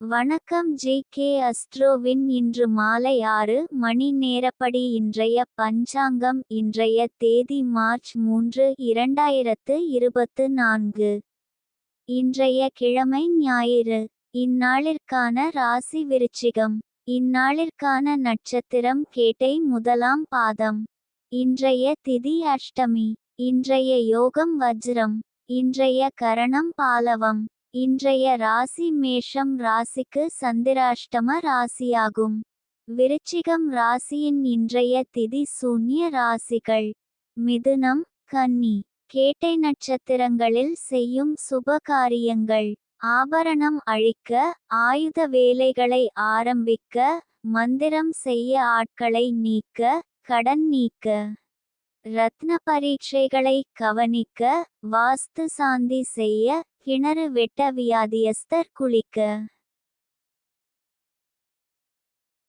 வணக்கம் ஜே.கே. அஸ்ட்ரோவின் இன்று மாலை 6 மணி நேரப்படி இன்றைய பஞ்சாங்கம். இன்றைய தேதி மார்ச் 3, 2024. இன்றைய கிழமை ஞாயிறு. இந்நாளிற்கான ராசி விருச்சிகம். இந்நாளிற்கான நட்சத்திரம் கேட்டை முதலாம் பாதம். இன்றைய திதி அஷ்டமி. இன்றைய யோகம் வஜ்ரம். இன்றைய கரணம் பாலவம். இன்றைய ராசி மேஷம் ராசிக்கு சந்திராஷ்டம ராசியாகும். விருச்சிகம் ராசியின் இன்றைய திதி சூன்ய ராசிகள்: மிதுனம், கன்னி. கேட்டை நட்சத்திரங்களில் செய்யும் சுப காரியங்கள்: ஆபரணம் அழிக்க, ஆயுத வேலைகளை ஆரம்பிக்க, மந்திரம் செய்ய, ஆட்களை நீக்க, கடன் நீக்க, ரத்ன பரீட்சைகளை கவனிக்க, வாஸ்து சாந்தி செய்ய, கிணறு வெட்ட, வியாதியஸ்தர் குளிக்க.